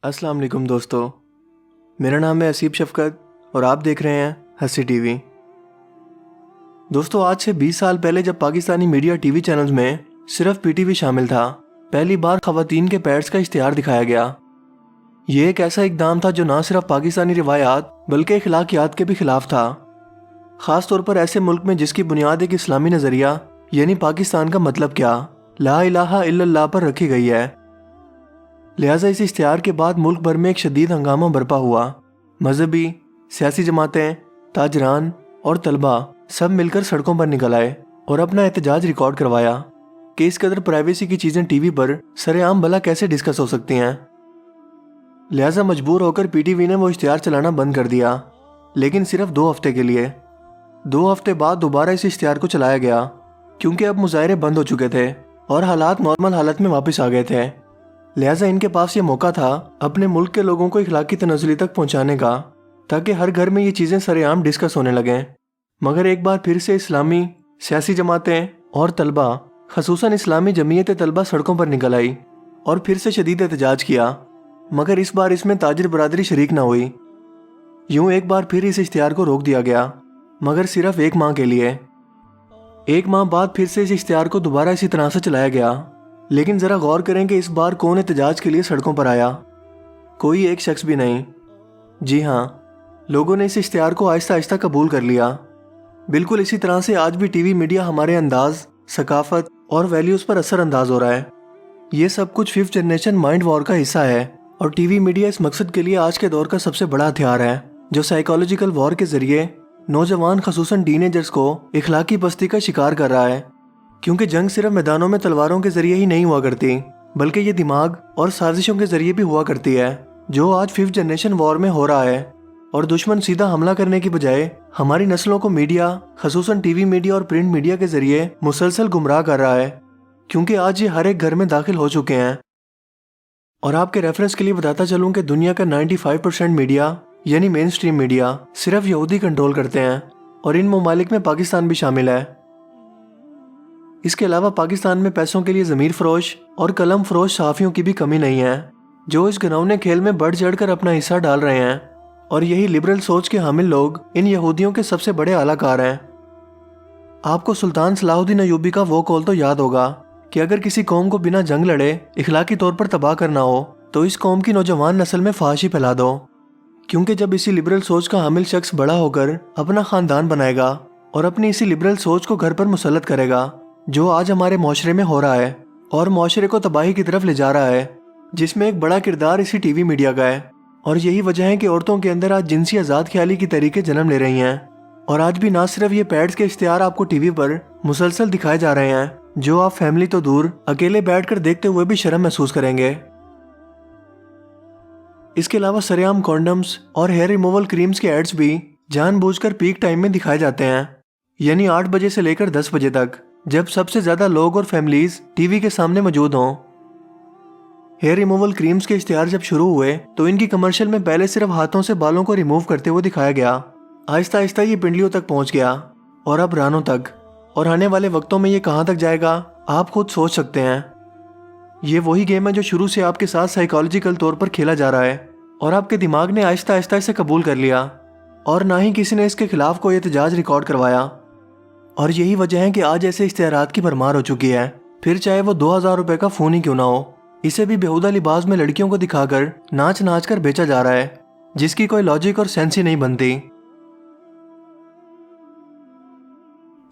अस्सलाम वालेकुम दोस्तों, मेरा नाम है असीब शफकत और आप देख रहे हैं हंसी टीवी। दोस्तों, आज से 20 साल पहले जब पाकिस्तानी मीडिया टीवी चैनल्स में सिर्फ पीटीवी शामिल था, पहली बार खवातीन के पैड्स का इश्तिहार दिखाया गया। ये एक ऐसा इकदाम था जो ना सिर्फ पाकिस्तानी रिवायात बल्कि अखलाकियात के भी खिलाफ था, ख़ास तौर पर ऐसे मुल्क में जिसकी बुनियाद एक इस्लामी नज़रिया यानी पाकिस्तान का मतलब क्या, ला इलाहा इल्लल्लाह पर रखी गई है। लिहाजा इस इश्तिहार के बाद मुल्क भर में एक शदीद हंगामा बरपा हुआ। मजहबी, सियासी जमातें, ताजरान और तलबा सब मिलकर सड़कों पर निकल आए और अपना एहतजाज रिकॉर्ड करवाया कि इस कदर प्राइवेसी की चीज़ें टीवी पर सरेआम भला कैसे डिस्कस हो सकती हैं। लिहाजा मजबूर होकर पीटीवी ने वो इश्तिहार चलाना बंद कर दिया, लेकिन सिर्फ 2 हफ्ते के लिए। 2 हफ्ते बाद दोबारा इस इश्तिहार को चलाया गया क्योंकि अब मुजाहरे बंद हो चुके थे और हालात नॉर्मल हालत में वापस आ गए थे। लिहाजा इनके पास ये मौका था अपने मुल्क के लोगों को इखलाकी तनज़्ज़ुली तक पहुंचाने का, ताकि हर घर में ये चीज़ें सरेआम डिस्कस होने लगें। मगर एक बार फिर से इस्लामी, सियासी जमातें और तलबा, खसूसन इस्लामी जमीयत तलबा सड़कों पर निकल आई और फिर से शदीद एहतजाज किया। मगर इस बार इसमें ताजिर बरादरी शरीक ना हुई। यूं एक बार फिर इस इश्तिहार को रोक दिया गया, मगर सिर्फ 1 माह के लिए। 1 माह बाद फिर से इस इश्तिहार को दोबारा इसी तरह से चलाया गया। लेकिन ज़रा गौर करें कि इस बार कौन एहतजाज के लिए सड़कों पर आया। कोई एक शख्स भी नहीं। जी हाँ, लोगों ने इस इश्तिहार को आहिस्ता आहिस्ता कबूल कर लिया। बिल्कुल इसी तरह से आज भी टीवी मीडिया हमारे अंदाज, सकाफत और वैल्यूज़ पर असर अंदाज हो रहा है। ये सब कुछ 5th जनरेशन माइंड वॉर का हिस्सा है और टीवी मीडिया इस मकसद के लिए आज के दौर का सबसे बड़ा हथियार है, जो साइकोलॉजिकल वॉर के जरिए नौजवान खसूसन टीनेजर्स को इखलाकी पस्ती का शिकार कर रहा है। क्योंकि जंग सिर्फ मैदानों में तलवारों के जरिए ही नहीं हुआ करती, बल्कि ये दिमाग और साजिशों के जरिए भी हुआ करती है, जो आज 5th जनरेशन वॉर में हो रहा है। और दुश्मन सीधा हमला करने की बजाय हमारी नस्लों को मीडिया, खसूसन टीवी मीडिया और प्रिंट मीडिया के जरिए मुसलसल गुमराह कर रहा है, क्योंकि आज ये हर एक घर में दाखिल हो चुके हैं। और आपके रेफरेंस के लिए बताता चलूँ कि दुनिया का 95% मीडिया यानी मेन स्ट्रीम मीडिया सिर्फ यहूदी कंट्रोल करते हैं, और इन ममालिक में पाकिस्तान भी शामिल है। इसके अलावा पाकिस्तान में पैसों के लिए ज़मीर फरोश और कलम फरोश सहाफ़ियों की भी कमी नहीं है, जो इस घिनौने खेल में बढ़ चढ़ कर अपना हिस्सा डाल रहे हैं। और यही लिबरल सोच के हामिल लोग इन यहूदियों के सबसे बड़े आलाकार हैं। आपको सुल्तान सलाहुद्दीन अय्यूबी का वो कौल तो याद होगा कि अगर किसी कौम को बिना जंग लड़े इखलाकी तौर पर तबाह करना हो तो इस कौम की नौजवान नस्ल में फहाशी फैला दो। क्योंकि जब इसी लिबरल सोच का हामिल शख्स बड़ा होकर अपना ख़ानदान बनाएगा और अपनी इसी लिबरल सोच को घर पर मुसल्लत करेगा, जो आज हमारे माशरे में हो रहा है और माशरे को तबाही की तरफ ले जा रहा है, जिसमें एक बड़ा किरदार इसी टीवी मीडिया का है। और यही वजह है कि औरतों के अंदर आज जिनसी आज़ाद ख्याली की तरीके जन्म ले रही हैं। और आज भी ना सिर्फ ये पैड्स के इश्तिहार आपको टीवी पर मुसलसल दिखाए जा रहे हैं, जो आप फैमिली तो दूर अकेले बैठकर देखते हुए भी शर्म महसूस करेंगे। इसके अलावा सरेआम कॉन्डम्स और हेयर रिमूवल क्रीम्स के एड्स भी जानबूझकर पीक टाइम में दिखाए जाते हैं, यानी 8 बजे से लेकर 10 बजे तक, जब सबसे ज्यादा लोग और फैमिलीज टीवी के सामने मौजूद हों। हेयर रिमूवल क्रीम्स के इश्तिहार जब शुरू हुए तो इनकी कमर्शियल में पहले सिर्फ हाथों से बालों को रिमूव करते हुए दिखाया गया। आहिस्ता आहिस्ता ये पिंडलियों तक पहुंच गया और अब रानों तक, और आने वाले वक्तों में ये कहां तक जाएगा आप खुद सोच सकते हैं। ये वही गेम है जो शुरू से आपके साथ साइकोलॉजिकल तौर पर खेला जा रहा है और आपके दिमाग ने आहिस्ता आहिस्ता इसे कबूल कर लिया, और ना ही किसी ने इसके खिलाफ कोई एहतजाज रिकॉर्ड करवाया। और यही वजह है कि आज ऐसे इश्तिहारात की भरमार हो चुकी है, फिर चाहे वो 2000 रुपए का फ़ोन ही क्यों ना हो। इसे भी बेहुदा लिबास में लड़कियों को दिखाकर नाच नाच कर बेचा जा रहा है, जिसकी कोई लॉजिक और सेंस ही नहीं बनती।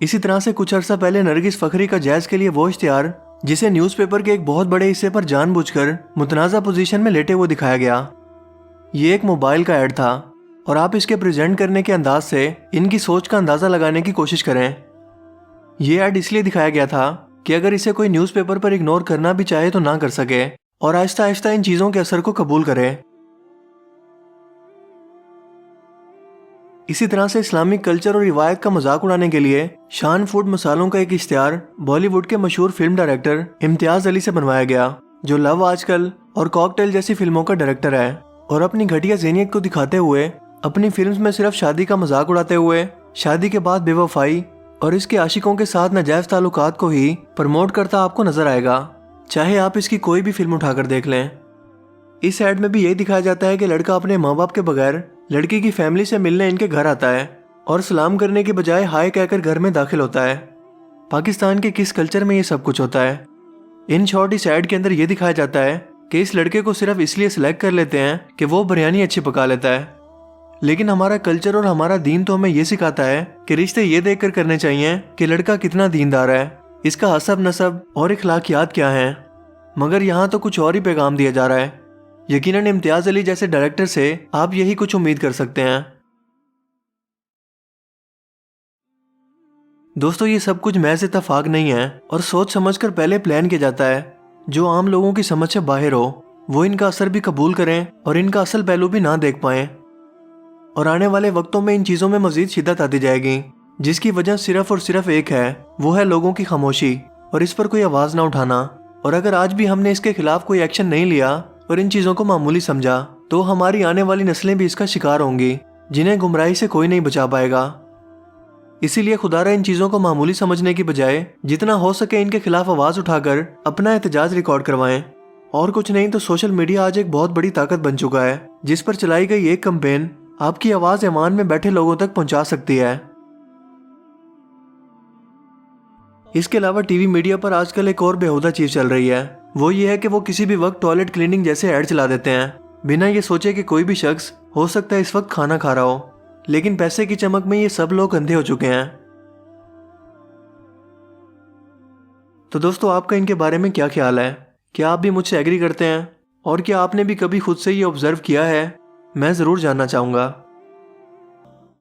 इसी तरह से कुछ अर्सा पहले नरगिस फखरी का जैज़ के लिए वो इश्तिहार, जिसे न्यूज़पेपर के एक बहुत बड़े हिस्से पर जानबूझकर मुतनाज़ा पोजीशन में लेटे हुए दिखाया गया। ये एक मोबाइल का ऐड था और आप इसके प्रेजेंट करने के अंदाज से इनकी सोच का अंदाज़ा लगाने की कोशिश करें। ये ऐड इसलिए दिखाया गया था कि अगर इसे कोई न्यूज़पेपर पर इग्नोर करना भी चाहे तो ना कर सके और आहिस्ता आहिस्ता इन चीज़ों के असर को कबूल करे। इसी तरह से इस्लामिक कल्चर और रिवायत का मजाक उड़ाने के लिए शान फूड मसालों का एक इश्तिहार बॉलीवुड के मशहूर फिल्म डायरेक्टर इम्तियाज अली से बनवाया गया, जो लव आजकल और कॉकटेल जैसी फिल्मों का डायरेक्टर है। और अपनी घटिया ज़हनियत को दिखाते हुए अपनी फिल्म्स में सिर्फ शादी का मजाक उड़ाते हुए शादी के बाद बेवफाई और इसके आशिकों के साथ नाजायज ताल्लुकात को ही प्रमोट करता आपको नजर आएगा, चाहे आप इसकी कोई भी फिल्म उठाकर देख लें। इस ऐड में भी यही दिखाया जाता है कि लड़का अपने माँ बाप के बगैर लड़की की फैमिली से मिलने इनके घर आता है और सलाम करने के बजाय हाय कहकर घर में दाखिल होता है। पाकिस्तान के किस कल्चर में ये सब कुछ होता है? इन शॉर्ट इस ऐड के अंदर ये दिखाया जाता है कि इस लड़के को सिर्फ इसलिए सिलेक्ट कर लेते हैं कि वो बिरयानी अच्छी पका लेता है। लेकिन हमारा कल्चर और हमारा दीन तो हमें ये सिखाता है कि रिश्ते ये देखकर करने चाहिए कि लड़का कितना दीनदार है, इसका हसब नसब और इखलाकियात क्या हैं। मगर यहाँ तो कुछ और ही पैगाम दिया जा रहा है। यकीनन इम्तियाज अली जैसे डायरेक्टर से आप यही कुछ उम्मीद कर सकते हैं। दोस्तों, ये सब कुछ महज इत्तेफाक नहीं है और सोच समझकर पहले प्लान किया जाता है। जो आम लोगों की समझ से बाहर हो वो इनका असर भी कबूल करें और इनका असल पहलू भी ना देख पाएं। और आने वाले वक्तों में इन चीज़ों में मजीद शिद्दत आती जाएगी, जिसकी वजह सिर्फ और सिर्फ एक है, वो है लोगों की खामोशी और इस पर कोई आवाज़ ना उठाना। और अगर आज भी हमने इसके खिलाफ कोई एक्शन नहीं लिया और इन चीज़ों को मामूली समझा तो हमारी आने वाली नस्लें भी इसका शिकार होंगी, जिन्हें गुमराही से कोई नहीं बचा पाएगा। इसीलिए खुदारा इन चीज़ों को मामूली समझने की बजाय जितना हो सके इनके खिलाफ आवाज़ उठाकर अपना एहतजाज रिकॉर्ड करवाएं। और कुछ नहीं तो सोशल मीडिया आज एक बहुत बड़ी ताकत बन चुका है, जिस पर चलाई गई एक कैंपेन आपकी आवाज़ ऐवान में बैठे लोगों तक पहुंचा सकती है। इसके अलावा टीवी मीडिया पर आजकल एक और बेहुदा चीज चल रही है। वो ये है कि वो किसी भी वक्त टॉयलेट क्लीनिंग जैसे ऐड चला देते हैं, बिना ये सोचे कि कोई भी शख्स हो सकता है इस वक्त खाना खा रहा हो। लेकिन पैसे की चमक में ये सब लोग अंधे हो चुके हैं। तो दोस्तों, आपका इनके बारे में क्या ख्याल है? क्या आप भी मुझसे एग्री करते हैं? और क्या आपने भी कभी खुद से ये ऑब्जर्व किया है? मैं ज़रूर जानना चाहूँगा।